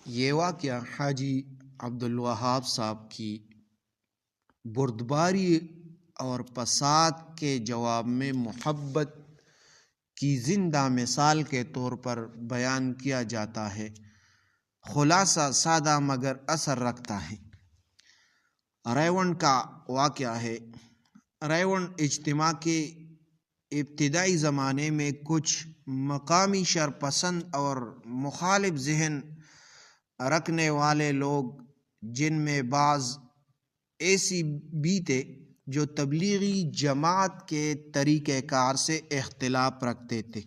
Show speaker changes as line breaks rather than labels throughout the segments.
یہ واقعہ حاجی عبدالوہاب صاحب کی بردباری اور فساد کے جواب میں محبت کی زندہ مثال کے طور پر بیان کیا جاتا ہے۔ خلاصہ سادہ مگر اثر رکھتا ہے۔ ریونڈ کا واقعہ ہے۔ ریونڈ اجتماع کے ابتدائی زمانے میں کچھ مقامی شرپسند اور مخالف ذہن رکھنے والے لوگ، جن میں بعض ایسی بھی تھے جو تبلیغی جماعت کے طریقہ کار سے اختلاف رکھتے تھے،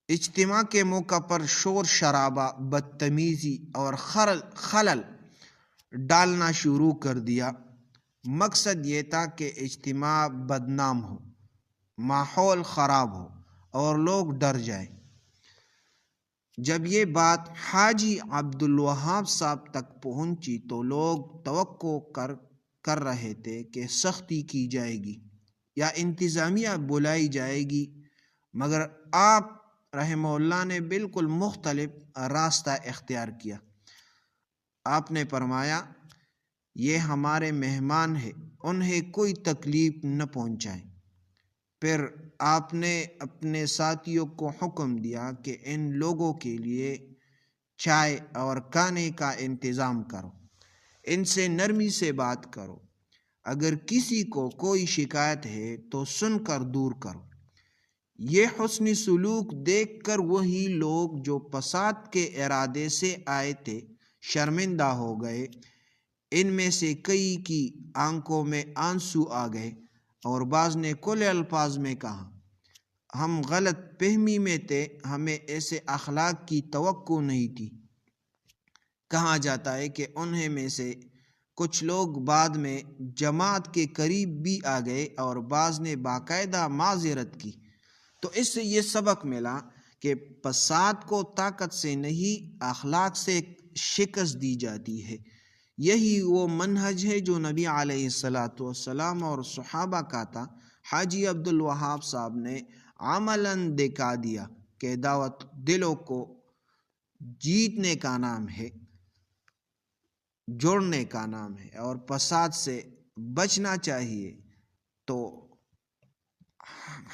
اجتماع کے موقع پر شور شرابہ، بدتمیزی اور خلل ڈالنا شروع کر دیا۔ مقصد یہ تھا کہ اجتماع بدنام ہو، ماحول خراب ہو اور لوگ ڈر جائیں۔ جب یہ بات حاجی عبدالوہاب صاحب تک پہنچی تو لوگ توقع کر رہے تھے کہ سختی کی جائے گی یا انتظامیہ بلائی جائے گی، مگر آپ رحمہ اللہ نے بالکل مختلف راستہ اختیار کیا۔ آپ نے فرمایا، یہ ہمارے مہمان ہیں، انہیں کوئی تکلیف نہ پہنچائیں۔ پھر آپ نے اپنے ساتھیوں کو حکم دیا کہ ان لوگوں کے لیے چائے اور کھانے کا انتظام کرو، ان سے نرمی سے بات کرو، اگر کسی کو کوئی شکایت ہے تو سن کر دور کرو۔ یہ حسن سلوک دیکھ کر وہی لوگ جو فساد کے ارادے سے آئے تھے شرمندہ ہو گئے۔ ان میں سے کئی کی آنکھوں میں آنسو آ گئے اور بعض نے کھلے الفاظ میں کہا، ہم غلط فہمی میں تھے، ہمیں ایسے اخلاق کی توقع نہیں تھی۔ کہا جاتا ہے کہ انہیں میں سے کچھ لوگ بعد میں جماعت کے قریب بھی آ گئے اور بعض نے باقاعدہ معذرت کی۔ تو اس سے یہ سبق ملا کہ فساد کو طاقت سے نہیں، اخلاق سے شکست دی جاتی ہے۔ یہی وہ منہج ہے جو نبی علیہ السلام اور صحابہ کا تھا۔ حاجی عبدالوہاب صاحب نے عملاً دکھا دیا کہ دعوت دلوں کو جیتنے کا نام ہے، جوڑنے کا نام ہے، اور فساد سے بچنا چاہیے۔ تو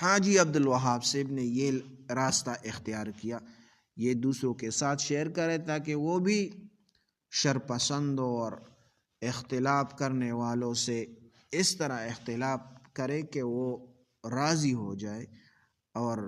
حاجی عبدالوہاب صاحب نے یہ راستہ اختیار کیا۔ یہ دوسروں کے ساتھ شیئر کرے تاکہ وہ بھی شرپسند اور اختلاف کرنے والوں سے اس طرح اختلاف کرے کہ وہ راضی ہو جائے اور